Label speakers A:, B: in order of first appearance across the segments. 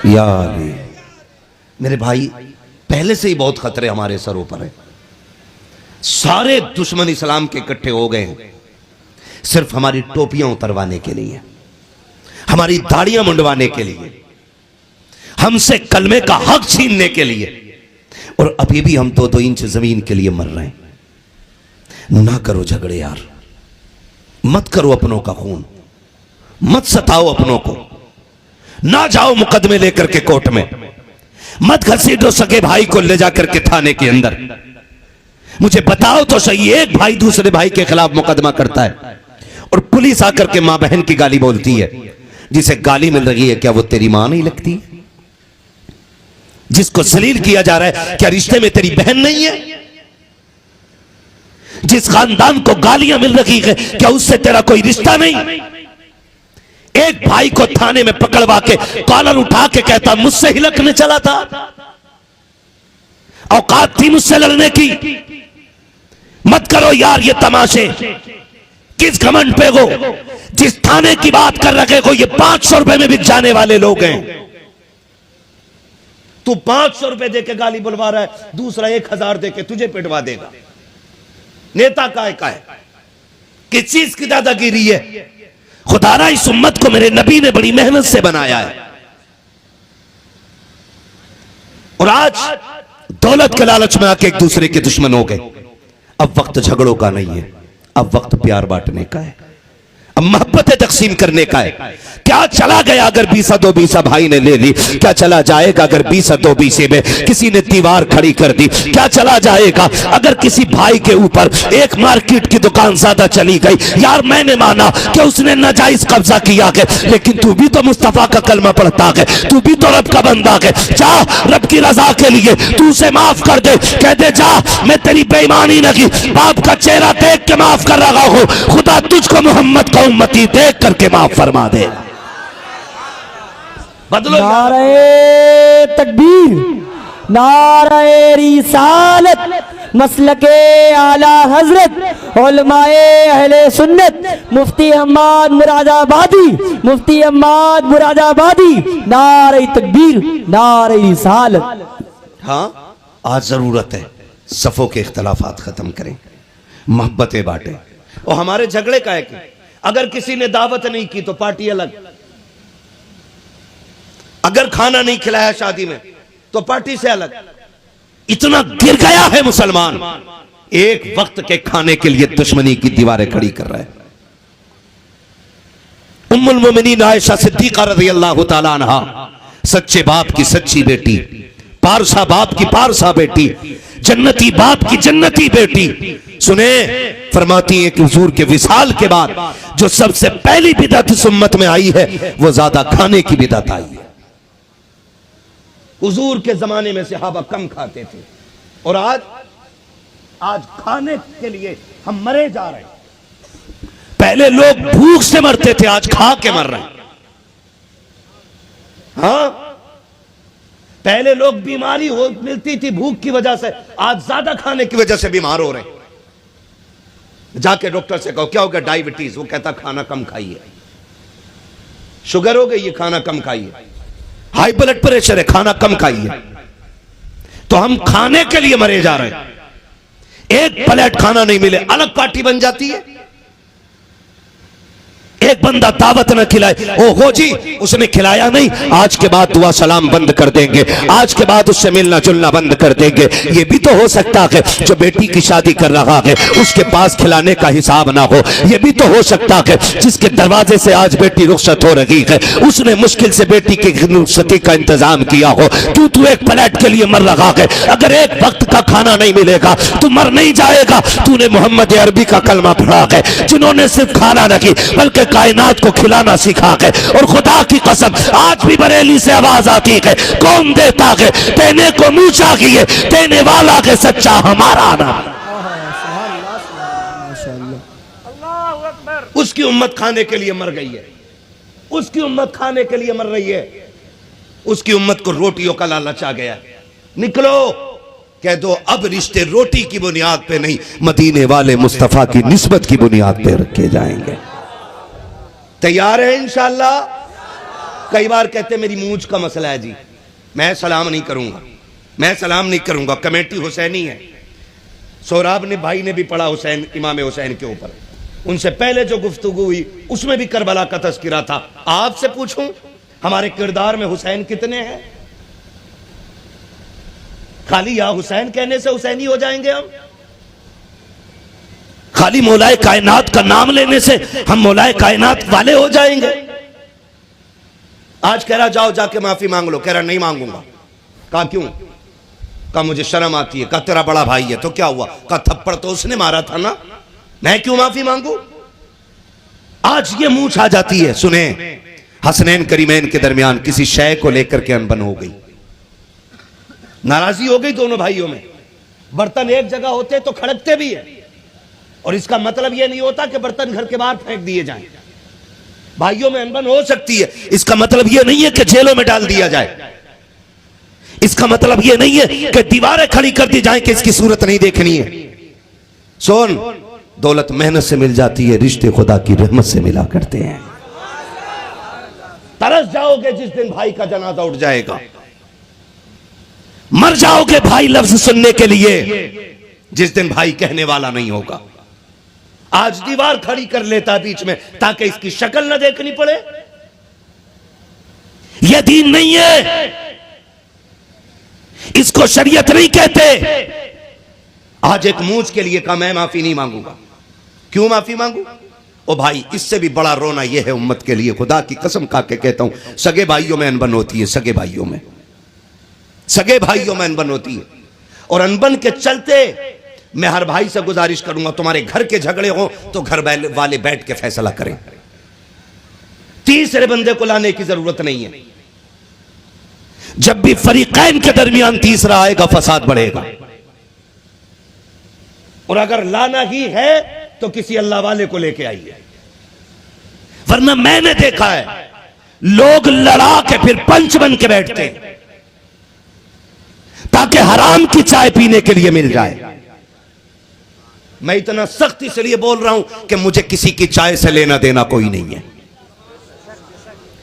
A: यार मेरे भाई, पहले से ही बहुत खतरे हमारे सरों पर है। सारे दुश्मन इस्लाम के इकट्ठे हो गए हैं सिर्फ हमारी टोपियां उतरवाने के लिए, हमारी दाढ़ियां मुंडवाने के लिए, हमसे कलमे का हक छीनने के लिए। और अभी भी हम 2-2 इंच जमीन के लिए मर रहे हैं। ना करो झगड़े यार, मत करो अपनों का खून, मत सताओ अपनों को, ना जाओ मुकदमे लेकर के कोर्ट में, मत घसीटो सके भाई को ले जाकर के थाने के अंदर। मुझे बताओ तो सही, एक भाई दूसरे भाई के खिलाफ मुकदमा करता है और पुलिस आकर के मां बहन की गाली बोलती है। जिसे गाली मिल रही है क्या वो तेरी मां नहीं लगती? जिसको जलील किया जा रहा है क्या रिश्ते में तेरी बहन नहीं है? जिस खानदान को गालियां मिल रही है क्या उससे तेरा कोई रिश्ता नहीं? एक भाई को थाने में पकड़वा के कॉलर उठा के कहता मुझसे हिलकने चला था, औकात थी मुझसे लड़ने की। मत करो यार ये तमाशे। किस घमंड पे हो? जिस थाने की बात कर रहे हो ये 500 रुपए में बिक जाने वाले लोग हैं। तू 500 रुपए देके गाली बुलवा रहा है, दूसरा 1000 देके तुझे पिटवा देगा। नेता का है किस चीज की दादागिरी है? खुदारा इस उम्मत को मेरे नबी ने बड़ी मेहनत से बनाया है और आज दौलत के लालच में आके एक दूसरे के दुश्मन हो गए। अब वक्त झगड़ों का नहीं है, अब वक्त प्यार बांटने का है, अब मोहब्बतें तकसीम करने का है। क्या चला गया अगर 20 बीसा भाई ने ले ली? क्या चला जाएगा अगर 20 बीसे में किसी ने दीवार खड़ी कर दी? क्या चला जाएगा अगर किसी भाई के ऊपर एक मार्केट की दुकान ज्यादा चली गई? यार मैंने माना कि उसने नाजायज कब्जा किया है, लेकिन तू भी तो मुस्तफा का कलमा पढ़ता है, तू भी तो रब का बंदा है। जा रब की रजा के लिए तू उसे माफ कर दे, कह दे जा मैं तेरी बेईमानी नहीं, बाप का चेहरा देख के माफ कर रहा हूं, खुदा तुझको मोहम्मद का उम्मती देख करके माफ फरमा दे। बदलो।
B: नारे तकबीर, नारे रिसालत, मसलके आला हजरत, उलमाए अहले सुन्नत, मुफ्ती अहमद मुरादाबादी, मुफ्ती अहमद मुरादाबादी, नारे तकबीर, नारे रिसालत।
A: हाँ, आज जरूरत है सफों के इख्तलाफात खत्म करें, मोहब्बतें बांटें। और हमारे झगड़े का है कि अगर किसी ने दावत नहीं की तो पार्टी अलग, अगर खाना नहीं खिलाया शादी में तो पार्टी से अलग। इतना गिर गया है मुसलमान, एक वक्त के खाने के लिए दुश्मनी की दीवारें खड़ी कर रहा है। उम्मुल मोमिनीन आयशा सिद्दीका रज़ियल्लाहु ताला अन्हा, सच्चे बाप की सच्ची बेटी, पारसा बाप की पारसा बेटी, जन्नती बाप की जन्नती बेटी, सुने फरमाती है कि हुजूर के विसाल के बाद जो सबसे पहली बिदअत इस उम्मत में आई है वो ज्यादा खाने की बिदअत आई है। हुजूर के जमाने में सहाबा कम खाते थे और आज खाने के लिए हम मरे जा रहे हैं। पहले लोग भूख से मरते थे, आज खा के मर रहे हैं। हाँ, पहले लोग बीमारी हो मिलती थी भूख की वजह से, आज ज्यादा खाने की वजह से बीमार हो रहे हैं। जाके डॉक्टर से कहो क्या हो गया? डायबिटीज। वो कहता खाना कम खाइए। शुगर हो गई है, खाना कम खाइए। हाई ब्लड प्रेशर है, खाना कम खाइए। तो हम खाने के लिए मरे जा रहे हैं। एक प्लेट खाना नहीं मिले अलग पार्टी बन जाती है। एक बंदा दावत न खिलाए, ओहो जी उसने खिलाया नहीं, आज के बाद दुआ सलाम बंद कर देंगे, आज के बाद उससे मिलना जुलना बंद कर देंगे। ये भी तो हो सकता है जो बेटी की शादी कर रहा है उसके पास खिलाने का हिसाब ना हो। ये भी तो हो सकता है जिसके दरवाजे से आज बेटी रुखसत हो रही है उसने मुश्किल से बेटी की रुखसती का इंतजाम किया हो। तू एक प्लेट के लिए मर रहा है। अगर एक वक्त का खाना नहीं मिलेगा तू मर नहीं जाएगा। तूने मोहम्मद अरबी का कलमा पढ़ा है जिन्होंने सिर्फ खाना नहीं बल्कि कायनात को खिलाना सीखा है। और खुदा की कसम आज भी बरेली से आवाज आती है, कौन देता है? देने को मुंह चाहिए, देने वाला है सच्चा हमारा नाम। उसकी उम्मत खाने के लिए मर गई है, उसकी उम्मत खाने के लिए मर रही है, उसकी उम्मत को रोटियों का लालच आ गया। निकलो, कह दो अब रिश्ते रोटी की बुनियाद पे नहीं मदीने वाले मुस्तफा की निस्बत की बुनियाद पे रखे जाएंगे। तैयार है इंशाअल्लाह? कई बार कहते मेरी मूंछ का मसला है जी, मैं सलाम नहीं करूंगा, मैं सलाम नहीं करूंगा। कमेटी हुसैनी है, सोहराब ने भाई ने भी पढ़ा हुसैन, इमाम हुसैन के ऊपर। उनसे पहले जो गुफ्तगू हुई उसमें भी करबला का तस्करा था। आपसे पूछूं हमारे किरदार में हुसैन कितने हैं? खाली या हुसैन कहने से हुसैनी हो जाएंगे हम? खाली मौलाए कायनात का नाम लेने से हम मौलाए कायनात वाले हो जाएंगे? आज कह रहा जाओ जाके माफी मांग लो, कह रहा नहीं मांगूंगा। कहा क्यों? कहा मुझे शर्म आती है। कहा तेरा बड़ा भाई है तो क्या हुआ? कहा थप्पड़ तो उसने मारा था ना, मैं क्यों माफी मांगू? आज ये मूंछ आ जाती है। सुने, हसनैन करीमैन के दरमियान किसी शय को लेकर के अनबन हो गई, नाराजगी हो गई दोनों भाइयों में। बर्तन एक जगह होते तो खड़कते भी है, और इसका मतलब यह नहीं होता कि बर्तन घर के बाहर फेंक दिए जाएं। भाइयों में अनबन हो सकती है, इसका मतलब यह नहीं है कि जेलों में डाल दिया जाए। इसका मतलब यह नहीं है कि दीवारें खड़ी कर दी जाएं कि इसकी सूरत नहीं देखनी है। सोन, दौलत मेहनत से मिल जाती है, रिश्ते खुदा की रहमत से मिला करते हैं। तरस जाओगे जिस दिन भाई का जनाजा उठ जाएगा, मर जाओगे भाई लफ्ज सुनने के लिए जिस दिन भाई कहने वाला नहीं होगा। आज दीवार खड़ी कर लेता है बीच में ताकि इसकी शक्ल न देखनी पड़े। यह दीन नहीं है, इसको शरीयत नहीं कहते। आज एक मूंछ के लिए कहा मैं माफी नहीं मांगूंगा। क्यों माफी मांगू? ओ भाई, इससे भी बड़ा रोना यह है उम्मत के लिए, खुदा की कसम खा के कहता हूं, सगे भाइयों में अनबन होती है, सगे भाइयों में अनबन होती है। और अनबन के चलते मैं हर भाई से गुजारिश करूंगा, तुम्हारे घर के झगड़े हो तो घर वाले बैठ के फैसला करें, तीसरे बंदे को लाने की जरूरत नहीं है। जब भी फरीकैन के दरमियान तीसरा आएगा फसाद बढ़ेगा। और अगर लाना ही है तो किसी अल्लाह वाले को लेके आइए, वरना मैंने देखा है लोग लड़ा के फिर पंच बन के बैठते हैं ताकि हराम की चाय पीने के लिए मिल जाए। मैं इतना सख्त इसलिए बोल रहा हूं कि मुझे किसी की चाय से लेना देना कोई नहीं है।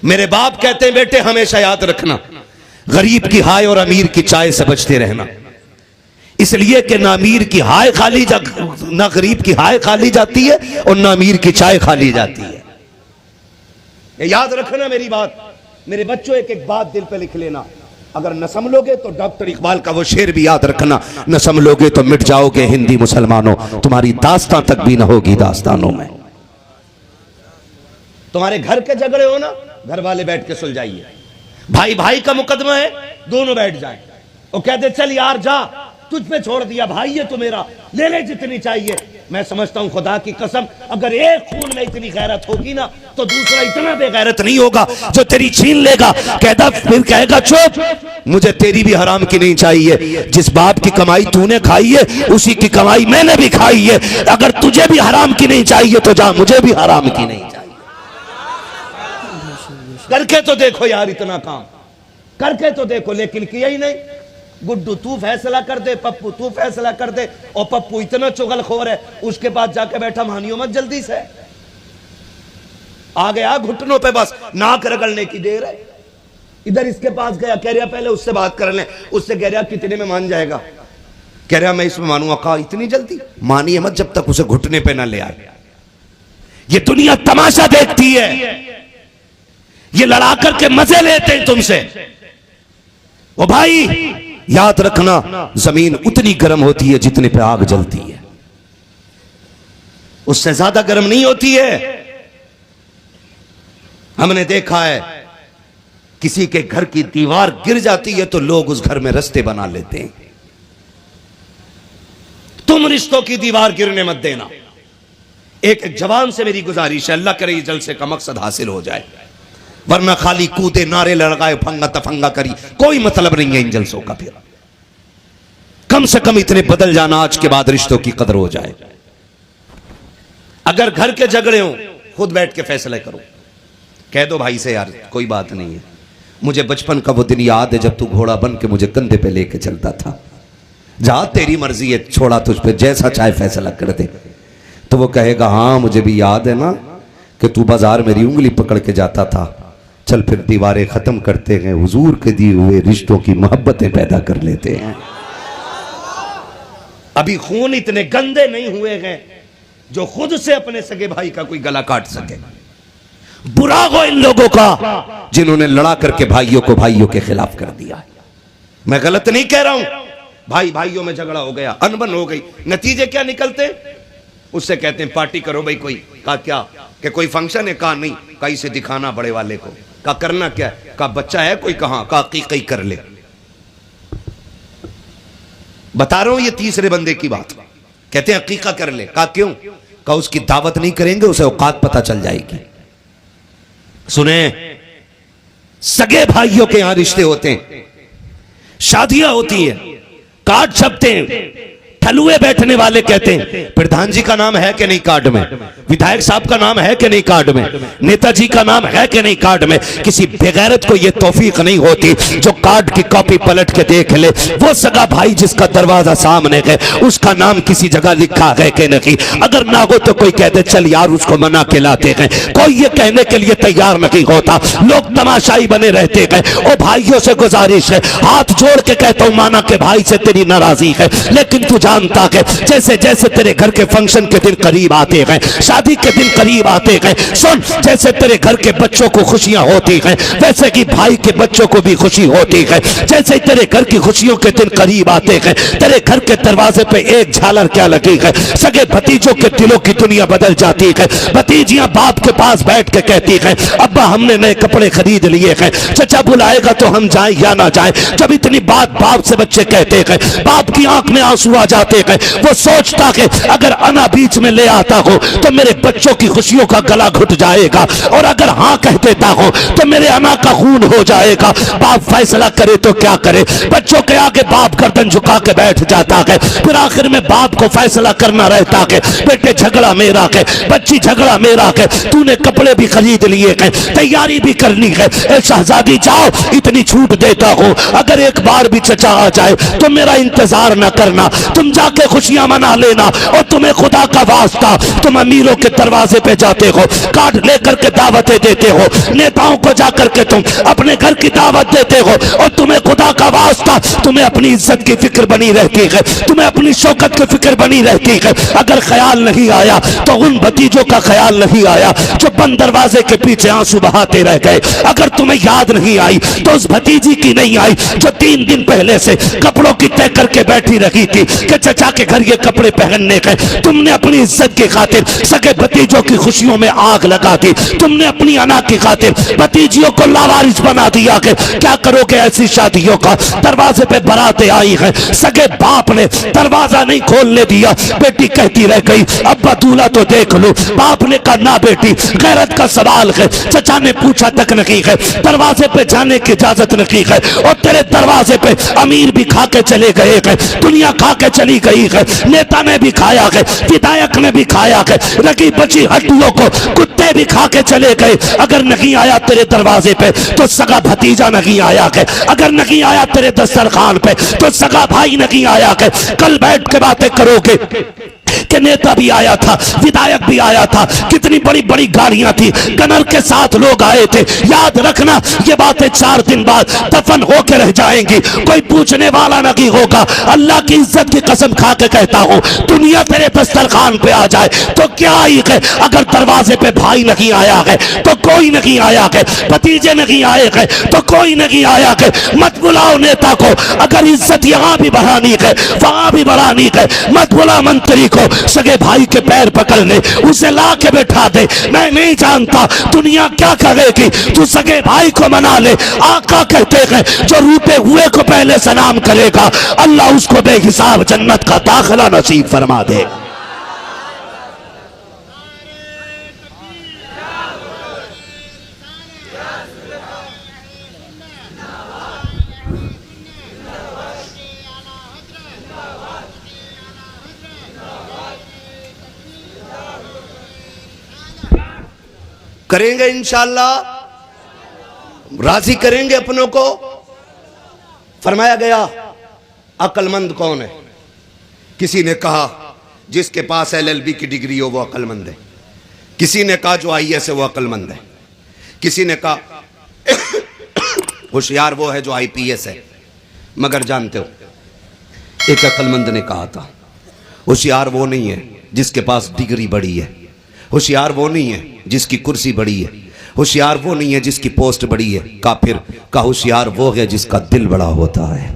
A: मेरे बाप कहते हैं बेटे हमेशा याद रखना, गरीब की हाय और अमीर की चाय से बचते रहना, इसलिए कि ना अमीर की हाय खाली ना गरीब की हाय खाली जाती है और ना अमीर की चाय खाली जाती है। ये याद रखना मेरी बात। मेरे बच्चों एक एक बात दिल पे लिख लेना, अगर न समझोगे तो डॉक्टर इकबाल का वो शेर भी याद रखना, न समझोगे तो मिट जाओगे हिंदी मुसलमानों, तुम्हारी दास्तां तक भी न होगी दास्तानों में। तुम्हारे घर के झगड़े हो ना, घर वाले बैठ के सुलझाइए। भाई भाई का मुकदमा है, दोनों बैठ जाए और कहते चल यार जा, तुझ पे छोड़ दिया भाई, ये तो मेरा, ले ले जितनी चाहिए। मैं समझता हूं खुदा की कसम, अगर एक खून में इतनी गैरत होगी ना तो दूसरा इतना बेगैरत नहीं होगा जो तेरी छीन लेगा। कहता फिर कहेगा चुप, मुझे तेरी भी हराम की नहीं चाहिए। जिस बाप की कमाई तूने खाई है उसी की कमाई मैंने भी खाई है। अगर तुझे भी हराम की नहीं चाहिए तो जा, मुझे भी हराम की नहीं चाहिए। करके तो देखो यार, इतना काम करके तो देखो, लेकिन किया ही नहीं। गुड्डू तू फैसला कर दे, पप्पू तू फैसला कर दे, और पप्पू इतना चुगलखोर है उसके पास जाके बैठा, मानियो मत जल्दी से, आ गया घुटनों पे, बस नाक रगड़ने की देर है। इधर इसके पास गया, कह रहा पहले उससे बात कर ले, उससे कह रहा कितने में मान जाएगा, कह रहा मैं इसमें मानूंगा। कहा इतनी जल्दी? मानिए मत जब तक उसे घुटने पे ना ले आए। ये दुनिया तमाशा देखती है, ये लड़ा करके मजे लेते हैं तुमसे। ओ भाई याद रखना, जमीन उतनी गर्म होती है जितने पे आग जलती है, उससे ज्यादा गर्म नहीं होती है। हमने देखा है किसी के घर की दीवार गिर जाती है तो लोग उस घर में रास्ते बना लेते हैं। तुम रिश्तों की दीवार गिरने मत देना। एक जवान से मेरी गुजारिश है, अल्लाह करे ये जलसे का मकसद हासिल हो जाए, वरना खाली कूदे नारे लड़ाए फंगा तफंगा करी कोई मतलब नहीं है इन जलसों का। फिर कम से कम इतने बदल जाना आज के बाद रिश्तों की कदर हो जाए। अगर घर के झगड़े हो खुद बैठ के फैसले करो, कह दो भाई से यार कोई बात नहीं है, मुझे बचपन का वो दिन याद है जब तू घोड़ा बन के मुझे कंधे पे लेके चलता था, जा तेरी मर्जी है, छोड़ा तुझ पे, जैसा चाहे फैसला कर दे। तो वो कहेगा हाँ मुझे भी याद है ना कि तू बाजार मेरी उंगली पकड़ के जाता था, चल फिर दीवारें खत्म करते हैं, हुजूर के दिए हुए रिश्तों की मोहब्बतें पैदा कर लेते हैं। अभी खून इतने गंदे नहीं हुए हैं जो खुद से अपने सगे भाई का कोई गला काट सके। बुरा हो इन लोगों का जिन्होंने लड़ा करके भाइयों को भाइयों के खिलाफ कर दिया। मैं गलत नहीं कह रहा हूं, भाई भाइयों में झगड़ा हो गया, अनबन हो गई, नतीजे क्या निकलते? उससे कहते हैं पार्टी करो भाई कोई। कहा क्या? कि कोई फंक्शन है? कहा नहीं। कहा इसे दिखाना बड़े वाले को। कहा करना क्या है? कहा बच्चा है कोई? कहां? कहा अकीक़ा कर ले। बता रहा हूं ये तीसरे बंदे की बात। कहते हैं अकीक़ा कर ले। कहा क्यों? कहा उसकी दावत नहीं करेंगे, उसे औकात पता चल जाएगी। सुने, सगे भाइयों के यहां रिश्ते होते हैं, शादियां होती हैं, कार्ड छपते हैं, ठलुए बैठने वाले कहते हैं प्रधान जी का नाम है कि नहीं कार्ड में, विधायक साहब का नाम है कि नहीं कार्ड में, नेताजी का नाम है कि नहीं कार्ड में। किसी बेगैरत को यह तौफीक नहीं होती जो कार्ड की कॉपी पलट के देख ले वो सगा भाई जिसका दरवाजा सामने है उसका नाम किसी जगह लिखा है कि नहीं। अगर ना हो तो कोई कहते चल यार उसको मना के लाते हैं, कोई ये कहने के लिए तैयार नहीं होता। लोग तमाशाई बने रहते हैं। ओ भाइयों से गुजारिश है, हाथ जोड़ के कहता हूं माना के भाई से तेरी नाराजगी है, लेकिन तू जानता है जैसे जैसे तेरे घर के फंक्शन के दिन करीब आते हैं, शादी के दिन करीब आते हैं, सुन जैसे तेरे घर के बच्चों को खुशियां होती हैं वैसे कि भाई के बच्चों को भी खुशी होती है। जैसे तेरे घर की खुशियों के दिन करीब आते हैं तेरे घर के दरवाजे पे एक झालर क्या लगी है, सगे भतीजों के दिलों की दुनिया बदल जाती है। भतीजियां बाप के पास बैठ के कहती है अब्बा हमने नए कपड़े खरीद लिए हैं, चचा बुलाएगा तो हम जाएं या ना जाएं। जब इतनी बात बाप से बच्चे कहते हैं बाप की आंख में आंसू आ जाते हैं। वो सोचता है अगर अना बीच में ले आता हो तो मेरे बच्चों की खुशियों का गला घुट जाएगा, और अगर हाँ कह देता हो तो मेरे अना का खून हो जाएगा। बाप फैसला करे तो क्या करे, बच्चों के आगे बाप गर्दन झुका के बैठ जाता है। फिर आखिर में बाप को फैसला करना रहता है बेटे झगड़ा मेरा है, बच्ची झगड़ा मेरा है, तूने कपड़े भी खरीद लिए हैं, तैयारी भी करनी है। ए शहजादी जाओ इतनी छूट देता हो, अगर एक बार भी चचा आ जाए तो मेरा इंतजार न करना, तुम जाके खुशियां मना लेना। और तुम्हें खुदा का वास्ता तुम अमीरों के दरवाजे पे जाते हो, कार्ड लेकर के दावतें देते हो, नेताओं को जाकर के तुम अपने घर की दावत देते हो, और तुम्हें खुदा का वास्ता तुम्हें अपनी इज्जत की फिक्र बनी रहती है, तुम्हें अपनी शौकत की फिक्र बनी रहती है। अगर ख्याल नहीं आया तो उन भतीजों का ख्याल नहीं आया जो बंद दरवाजे के पीछे आंसू बहाते रह गए। अगर तुम्हें याद नहीं आई तो उस भतीजी की नहीं आई जो 3 दिन पहले से कपड़ों की तय करके बैठी रही थी कि चचा के घर ये कपड़े पहनने के। तुमने अपनी इज्जत की खातिर सगे भतीजों की खुशियों में आग लगा दी, तुमने अपनी अना की खातिर भतीजियों को लावारिस बना दिया। कि क्या करोगे ऐसी शादियों का? दरवाजे पे बारातें आई हैं, सगे बाप ने दरवाजा नहीं खोलने दिया, बेटी कहती रह गई अब्बा दूल्हा तो देख लो। बाप ने कहा ना बेटी, गैरत का सवाल है। चचा ने पूछा तक नहीं है, दरवाजे पे जाने की इजाजत नहीं है, और तेरे दरवाजे पे अमीर भी खा के चले गए हैं, दुनिया खा के चली गई है, नेता ने भी खाया है, विधायक ने भी खाया है, रखी बची हड्डियों को कुत्ते भी खा के चले गए। अगर नहीं आया तेरे दरवाजे पे तो सगा भतीजा नहीं आया है, अगर नहीं आया तेरे दस्तरखान पे तो सगा भाई नहीं आया है। कल बैठ के बातें करोगे कि नेता भी आया था, विधायक भी आया था, कितनी बड़ी बड़ी गाड़ियां थी, गनर के साथ लोग आए थे। याद रखना ये बातें 4 दिन बाद दफन होकर रह जाएंगी, कोई पूछने वाला नहीं होगा। अल्लाह की इज्जत की कसम खा के कहता हूं दुनिया तेरे दस्तरखान पे आ जाए तो क्या आई है, अगर दरवाजे पे भाई नहीं आया है तो कोई नहीं आया है, भतीजे नहीं आए हैं तो कोई नहीं आया है। मत बुलाओ नेता को, अगर इज्जत यहां भी बढ़ानी है वहां भी बढ़ानी है। मत बुला मंत्री को, सगे भाई के पैर पकड़ ले, उसे ला के बैठा दे। मैं नहीं जानता दुनिया क्या कहेगी, तू सगे भाई को मना ले। आका कहते हैं जो रूठे हुए को पहले सलाम करेगा अल्लाह उसको बेहिसाब जन्नत का दाखिला नसीब फरमा दे। करेंगे इंशाअल्लाह, राजी करेंगे अपनों को। फरमाया गया अक्लमंद कौन है? किसी ने कहा जिसके पास LLB की डिग्री हो वो अक्लमंद है, किसी ने कहा जो IAS है वो अक्लमंद है, किसी ने कहा होशियार वो है जो IPS है। मगर जानते हो, एक अक्लमंद ने कहा था, होशियार वो नहीं है जिसके पास डिग्री बड़ी है, होशियार वो नहीं है जिसकी कुर्सी बड़ी है, होशियार वो नहीं है जिसकी पोस्ट बड़ी है, काफिर का होशियार वो है जिसका दिल बड़ा होता है।